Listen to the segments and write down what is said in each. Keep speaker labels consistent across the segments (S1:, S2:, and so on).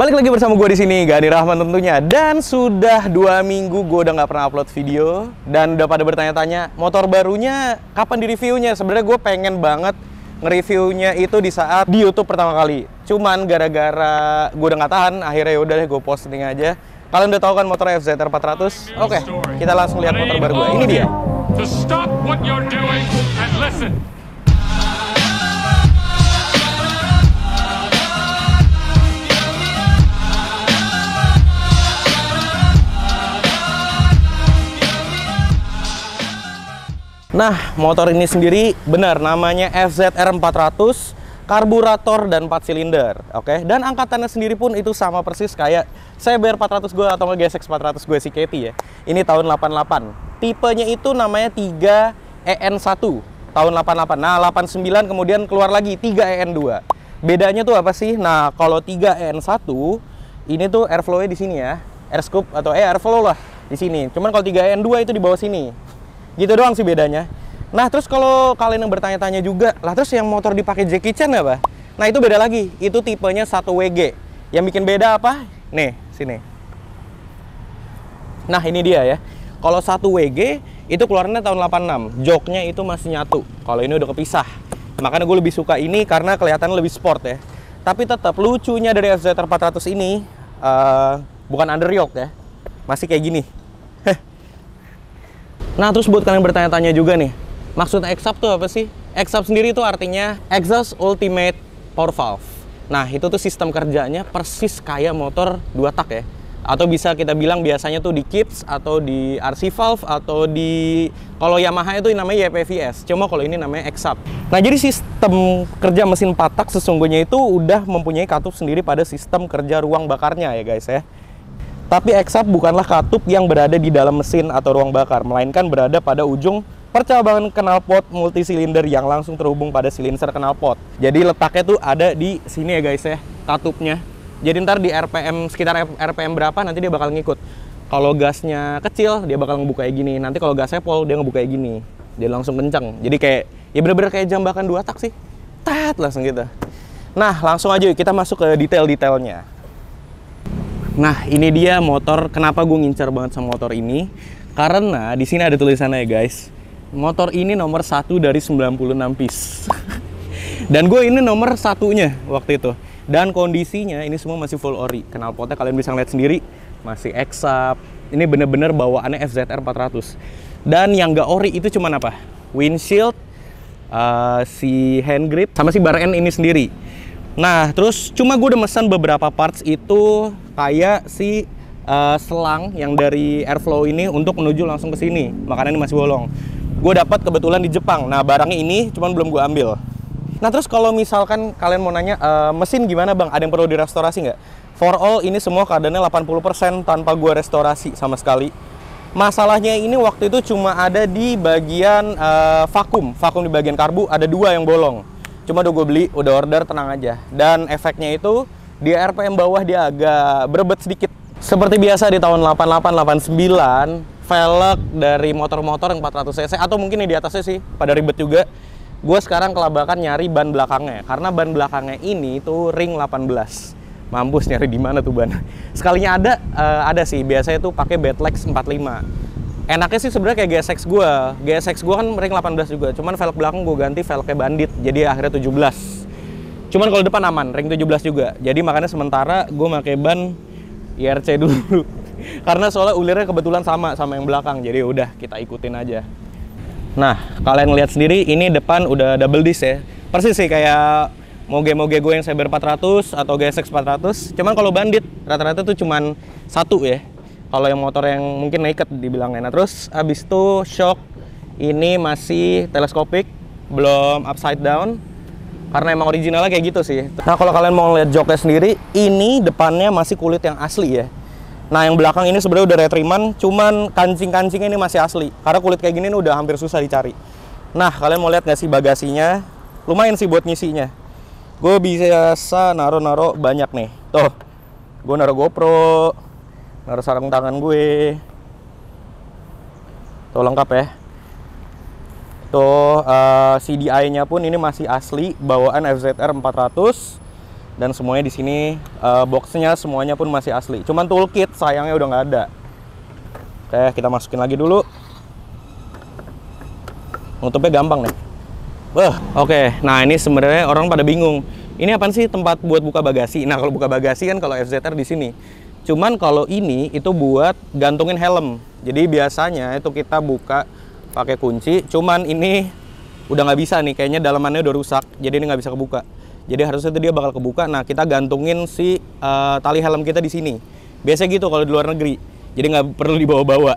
S1: Balik lagi bersama gue di sini, Gani Rahman tentunya. Dan sudah 2 minggu gue udah nggak pernah upload video. Dan udah pada bertanya-tanya, motor barunya kapan di-reviewnya? Sebenarnya gue pengen banget nge-reviewnya itu di saat di YouTube pertama kali. Cuman gara-gara gue udah nggak tahan, akhirnya yaudah deh gue posting aja. Kalian udah tahu kan motor FZR 400? Oke, kita langsung lihat motor baru gue. Ini dia.
S2: To stop what you're doing and listen.
S1: Nah, motor ini sendiri benar namanya FZR 400, karburator dan 4 silinder, oke? Dan angkatannya sendiri pun itu sama persis kayak CBR 400 gue atau GSX 400 gue si Katy ya. Ini tahun 88. Tipenya itu namanya 3EN1 tahun 88. Nah, 89 kemudian keluar lagi 3EN2. Bedanya tuh apa sih? Nah, kalau 3EN1 ini tuh airflow-nya di sini ya. Air scoop atau airflow lah di sini. Cuman kalau 3EN2 itu di bawah sini. Gitu doang sih bedanya. Nah, terus kalau kalian yang bertanya-tanya juga, lah terus yang motor dipakai Jackie Chan apa? Nah, itu beda lagi. Itu tipenya 1WG. Yang bikin beda apa? Nih, sini. Nah, ini dia ya. Kalau 1WG itu keluarannya tahun 86. Joknya itu masih nyatu. Kalau ini udah kepisah. Makanya gue lebih suka ini karena kelihatannya lebih sport ya. Tapi tetap lucunya dari FZR 400 ini bukan underyoke ya. Masih kayak gini. Nah, terus buat kalian bertanya-tanya juga nih, maksud exhaust tuh apa sih? Exhaust sendiri itu artinya Exhaust Ultimate Power Valve. Nah, itu tuh sistem kerjanya persis kayak motor 2 tak ya. Atau bisa kita bilang biasanya tuh di Kips atau di RC Valve atau di kalau Yamaha itu namanya YPVS. Cuma kalau ini namanya exhaust. Nah, jadi sistem kerja mesin 4 tak sesungguhnya itu udah mempunyai katup sendiri pada sistem kerja ruang bakarnya ya guys ya. Tapi exhaust bukanlah katup yang berada di dalam mesin atau ruang bakar, melainkan berada pada ujung percabangan knalpot multisilinder yang langsung terhubung pada silinser knalpot. Jadi letaknya tuh ada di sini ya guys ya, katupnya. Jadi ntar di RPM, sekitar RPM berapa nanti dia bakal ngikut. Kalau gasnya kecil, dia bakal ngebuka kayak gini. Nanti kalau gasnya pol, dia ngebuka kayak gini. Dia langsung kencang. Jadi kayak, ya bener-bener kayak jambakan 2 tak sih. Tat, langsung gitu. Nah, langsung aja yuk, kita masuk ke detail-detailnya. Nah, ini dia motor. Kenapa gue ngincar banget sama motor ini? Karena di sini ada tulisannya ya guys. Motor ini nomor 1 dari 96 piece. Dan gue ini nomor 1-nya waktu itu. Dan kondisinya ini semua masih full ori. Knalpotnya kalian bisa lihat sendiri masih exhaust. Ini bener-bener bawaannya FZR 400. Dan yang gak ori itu cuman apa? Windshield, si hand grip, sama si bar end ini sendiri. Nah, terus cuma gue udah mesan beberapa parts itu kayak si selang yang dari airflow ini untuk menuju langsung ke sini. Makanya ini masih bolong. Gue dapat kebetulan di Jepang. Nah, barangnya ini cuman belum gue ambil. Nah, terus kalau misalkan kalian mau nanya mesin gimana bang? Ada yang perlu direstorasi nggak? For all ini semua keadaannya 80% tanpa gue restorasi sama sekali. Masalahnya ini waktu itu cuma ada di bagian vakum di bagian karbu ada 2 yang bolong. Cuma udah gue beli, udah order, tenang aja. Dan efeknya itu di RPM bawah dia agak berebet sedikit. Seperti biasa di tahun 88-89, velg dari motor-motor yang 400 cc atau mungkin di atasnya sih pada ribet juga. Gue sekarang kelabakan nyari ban belakangnya karena ban belakangnya ini tuh ring 18. Mampus nyari di mana tuh ban. Sekalinya ada sih, biasanya tuh pakai Batlex 45. Enaknya sih sebenarnya kayak GSX gue. GSX gue kan ring 18 juga. Cuman velg belakang gue ganti velgnya Bandit. Jadi akhirnya 17. Cuman kalau depan aman, ring 17 juga. Jadi makanya sementara gue pakai ban IRC dulu. Karena soalnya ulirnya kebetulan sama yang belakang. Jadi udah kita ikutin aja. Nah, kalian lihat sendiri ini depan udah double disc ya. Persis sih kayak moge-moge gue yang CBR 400 atau GSX 400. Cuman kalau Bandit rata-rata tuh cuman 1 ya. Kalau yang motor yang mungkin naked dibilangnya. Nah, terus abis itu shock ini masih teleskopik, belum upside down. Karena emang originalnya kayak gitu sih. Nah, kalau kalian mau lihat joknya sendiri, ini depannya masih kulit yang asli ya. Nah, yang belakang ini sebenarnya udah retriman, cuman kancing-kancingnya ini masih asli. Karena kulit kayak gini udah hampir susah dicari. Nah, kalian mau lihat nggak sih bagasinya? Lumayan sih buat ngisinya. Gue biasa naro-naro banyak nih. Tuh, gue naro GoPro, naruh sarung tangan gue. Tuh lengkap ya. Tuh CDI-nya pun ini masih asli bawaan FZR 400. Dan semuanya di sini boxnya semuanya pun masih asli. Cuman toolkit sayangnya udah nggak ada. Oke, kita masukin lagi dulu. Nutupnya gampang nih. Oke, nah ini sebenarnya orang pada bingung. Ini apaan sih tempat buat buka bagasi? Nah, kalau buka bagasi kan kalau FZR di sini. Cuman kalau ini itu buat gantungin helm. Jadi biasanya itu kita buka pakai kunci. Cuman ini udah nggak bisa nih, kayaknya dalamannya udah rusak. Jadi ini nggak bisa kebuka. Jadi harusnya itu dia bakal kebuka. Nah, kita gantungin si tali helm kita di sini. Biasanya gitu kalau di luar negeri. Jadi nggak perlu dibawa-bawa.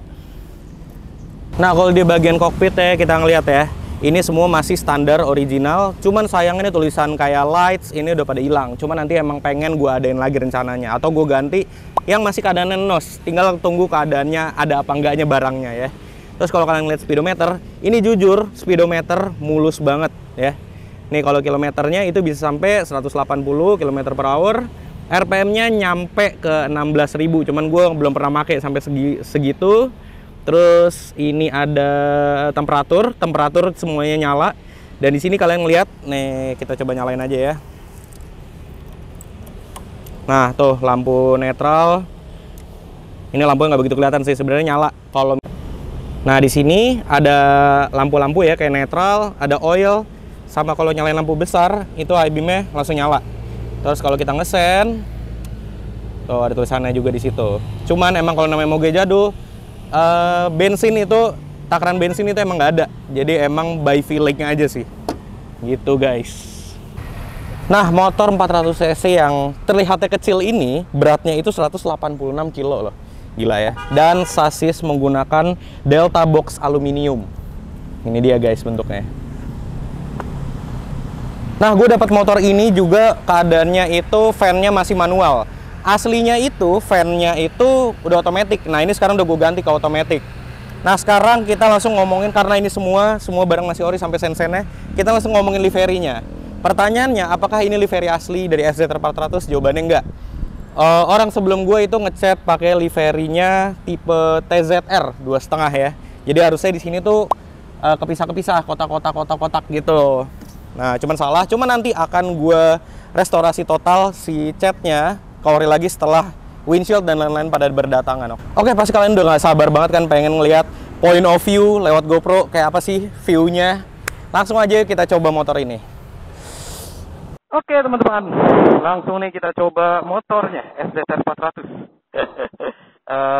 S1: Nah, kalau di bagian kokpit ya kita ngeliat ya. Ini semua masih standar original, cuman sayangnya tulisan kayak lights ini udah pada hilang. Cuman nanti emang pengen gue adain lagi rencananya, atau gue ganti yang masih keadaannya nos. Tinggal tunggu keadaannya ada apa enggaknya barangnya ya. Terus kalau kalian lihat speedometer, ini jujur speedometer mulus banget ya. Nih kalau kilometernya itu bisa sampai 180 km/h, RPM-nya nyampe ke 16.000. Cuman gue belum pernah pakai sampai segitu. Terus ini ada temperatur semuanya nyala. Dan di sini kalian lihat, nih kita coba nyalain aja ya. Nah tuh lampu netral. Ini lampunya nggak begitu kelihatan sih, sebenarnya nyala. Nah di sini ada lampu-lampu ya kayak netral, ada oil, sama kalau nyalain lampu besar itu high beam-nya langsung nyala. Terus kalau kita ngesen, tuh ada tulisannya juga di situ. Cuman emang kalau namanya moge jadul, bensin itu, takaran bensin itu emang nggak ada. Jadi emang by feeling aja sih gitu guys. Nah motor 400 cc yang terlihatnya kecil ini beratnya itu 186 kilo loh, gila ya. Dan sasis menggunakan Delta box aluminium. Ini dia guys bentuknya. Nah gue dapat motor ini juga keadaannya itu fan-nya masih manual. Aslinya itu fan-nya itu udah otomatis. Nah ini sekarang udah gue ganti ke otomatis. Nah sekarang kita langsung ngomongin, karena ini semua barang masih ori sampai sen-sennya, kita langsung ngomongin liverynya. Pertanyaannya, apakah ini livery asli dari FZR 400? Jawabannya enggak. Orang sebelum gue itu ngecat pakai liverynya tipe TZR 2,5 ya. Jadi harusnya di sini tuh kepisah-kepisah kotak-kotak gitu. Nah cuman salah, cuman nanti akan gue restorasi total si catnya, ori lagi setelah windshield dan lain-lain pada berdatangan. Oke, pasti kalian udah gak sabar banget kan pengen ngeliat point of view lewat GoPro kayak apa sih view-nya. Langsung aja kita coba motor ini. Oke teman-teman, langsung nih kita coba motornya FZR 400.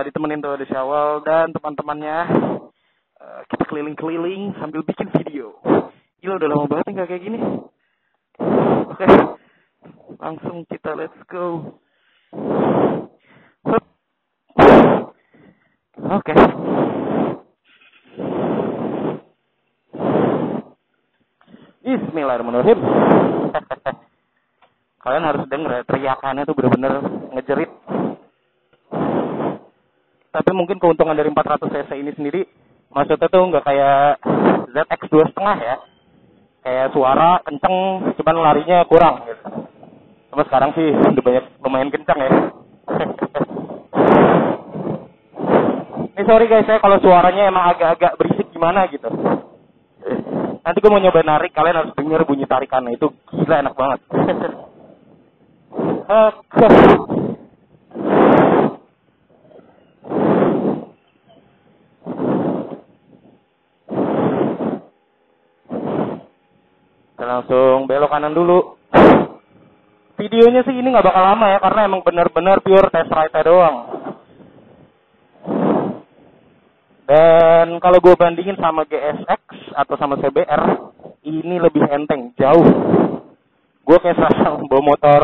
S1: Ditemenin tuh di Syawal dan teman-temannya. Kita keliling-keliling sambil bikin video. Gila udah lama banget nggak kayak gini. Oke, langsung kita let's go. Oke. Bismillahirrahmanirrahim. Kalian harus denger ya, teriakannya tuh bener-bener ngejerit. Tapi mungkin keuntungan dari 400 cc ini sendiri, maksudnya tuh nggak kayak ZX 2,5 ya. Kayak suara kenceng, cuman larinya kurang gitu. Cuma sekarang sih udah lumayan kencang ya. Ini sorry guys ya kalau suaranya emang agak-agak berisik gimana gitu. Nanti gue mau nyoba narik, kalian harus denger bunyi tarikannya, itu gila enak banget. Oke. Kita langsung belok kanan dulu. Videonya sih ini nggak bakal lama ya, karena emang benar-benar pure test ride doang. Dan kalau gue bandingin sama GSX atau sama CBR, ini lebih enteng, jauh. Gue kayak serasa bawa motor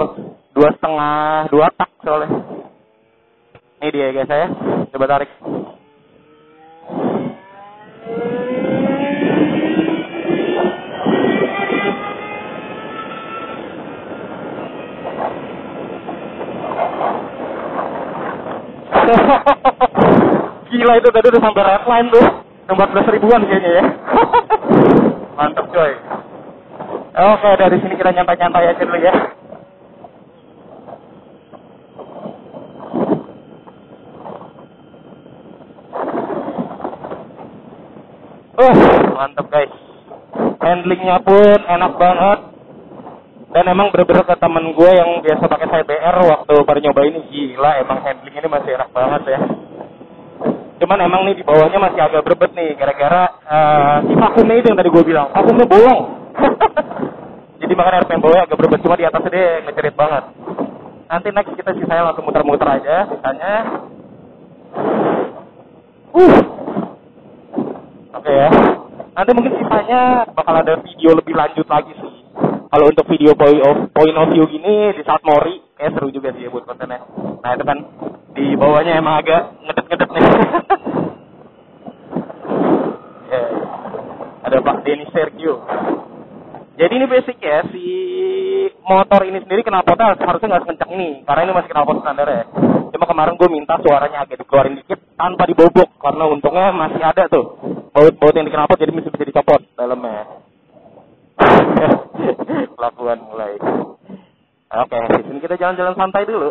S1: 2,5, 2 tak soalnya. Ini dia guys ya, coba tarik. Gila itu tadi udah sampai red line tuh. 14 ribuan kayaknya ya. Mantap coy. Oke, dari sini kita nyantai-nyantai aja dulu ya. Mantap guys. Handlingnya pun enak banget.
S3: Dan emang bener-bener ke temen gue yang biasa pakai CBR waktu baru nyoba ini, gila emang handling ini masih enak banget ya. Cuman emang nih di bawahnya masih agak berbet nih, gara-gara si vakumnya itu yang tadi gue bilang, vakumnya bolong. Jadi makanya RPM bawahnya agak berbet, cuma di atasnya dia ngecerit banget. Nanti next kita sisanya langsung muter-muter aja, sisanya. Oke ya. Nanti mungkin sisanya bakal ada video lebih lanjut lagi sih. Kalau untuk video point of view gini di saat Mori, kayak seru juga sih ya buat kontennya. Nah itu kan di bawahnya emang agak ngedet-ngedet nih. Yeah. Ada Pak Denny Sergio. Jadi ini basic ya, si motor ini sendiri knalpotnya harusnya nggak sekencang ini, karena ini masih knalpot standar ya. Cuma kemarin gue minta suaranya agak dikeluarin dikit tanpa dibobok, karena untungnya masih ada tuh baut-baut yang di knalpot, jadi masih bisa dicopot dalamnya. Kelakuan mulai. Oke, di sini kita jalan-jalan santai dulu.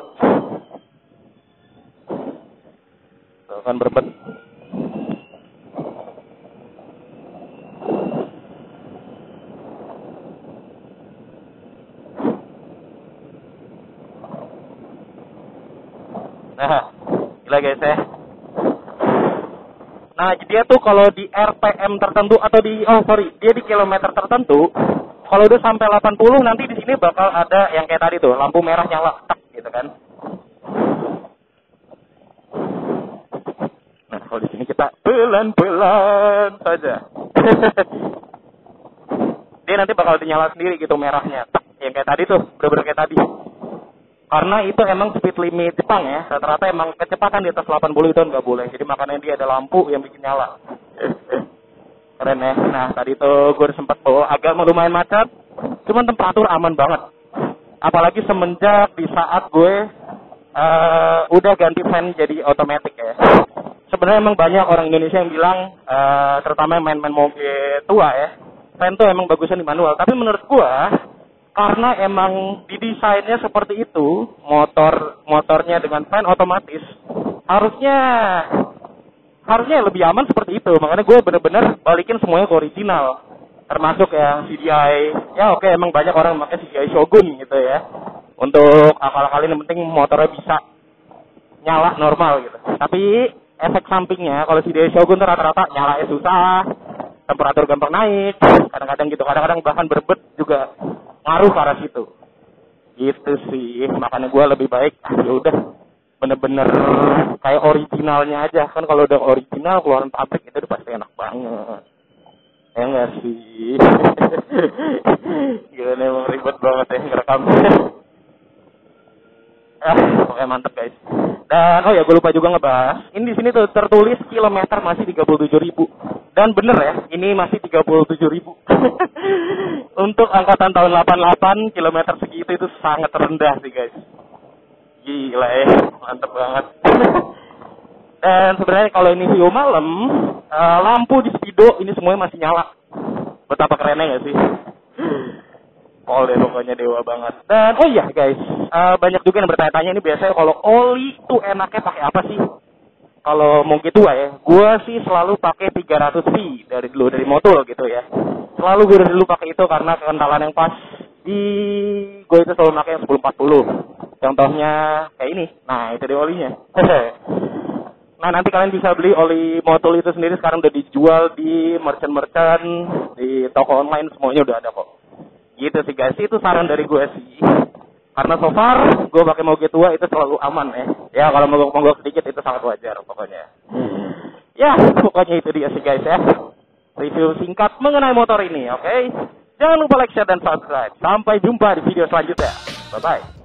S3: Tuh kan berbet. Nah, gila guys ya. Nah, dia tuh kalau di RPM tertentu atau dia di kilometer tertentu, kalau udah sampai 80 nanti di sini bakal ada yang kayak tadi tuh, lampu merah nyala, tak gitu kan. Nah, kalau di sini kita pelan-pelan saja. Dia nanti bakal dinyala sendiri gitu merahnya, tak, yang kayak tadi tuh, bener-bener kayak tadi. Karena itu emang speed limit Jepang ya, rata-rata emang kecepatan di atas 80 itu nggak boleh. Jadi makanya dia ada lampu yang bikin nyala. Keren ya. Nah tadi tuh gue sempat bawa agak lumayan macet, cuman temperatur aman banget. Apalagi semenjak di saat gue udah ganti fan jadi otomatis ya. Sebenarnya emang banyak orang Indonesia yang bilang, terutama yang main-main mobil tua ya, fan tuh emang bagusnya di manual. Tapi menurut gue, karena emang didesainnya seperti itu, motornya dengan fan otomatis, harusnya lebih aman seperti itu. Makanya gue bener-bener balikin semuanya ke original, termasuk yang CDI. Ya oke, emang banyak orang pakai CDI Shogun gitu ya, untuk akal-akalin yang penting motornya bisa nyala normal gitu. Tapi efek sampingnya kalau CDI Shogun tuh rata-rata nyalanya susah, temperatur gampang naik, kadang-kadang gitu, kadang-kadang bahkan berbet juga ngaruh ke arah situ. Gitu sih, makanya gue lebih baik ya udah bener-bener kayak originalnya aja. Kan kalau udah original keluaran pabrik itu udah pasti enak banget. Ya enggak sih? Gila nih, emang ribet banget ya ngerekam. Pokoknya mantep guys. Dan oh ya, gue lupa juga ngebahas. Ini di sini tuh tertulis kilometer masih 37.000. Dan bener ya, ini masih 37.000. Untuk angkatan tahun 88, kilometer segitu itu sangat rendah sih guys. Gila ya, mantep banget. Dan sebenarnya kalau ini view malam, lampu di speedo ini semuanya masih nyala. Betapa kerennya gak sih? Pol deh pokoknya, dewa banget. Dan oh iya guys, banyak juga yang bertanya-tanya ini biasanya kalau oli tuh enaknya pakai apa sih? Kalau mungkin tua ya, gue sih selalu pakai 300V dari motor gitu ya. Selalu gue dulu pakai itu karena kekentalan yang pas. Gue itu selalu pakai yang 1040. Contohnya kayak ini. Nah itu dia olinya. Nah nanti kalian bisa beli oli motor itu sendiri sekarang udah dijual di merchant-merchant, di toko online, semuanya udah ada kok. Gitu sih guys, itu saran dari gue sih. Karena so far, gue pakai moge tua itu selalu aman ya. Ya kalau mogok sedikit itu sangat wajar pokoknya. Ya, pokoknya itu dia sih guys ya. Review singkat mengenai motor ini, oke? Jangan lupa like, share, dan subscribe. Sampai jumpa di video selanjutnya. Bye-bye.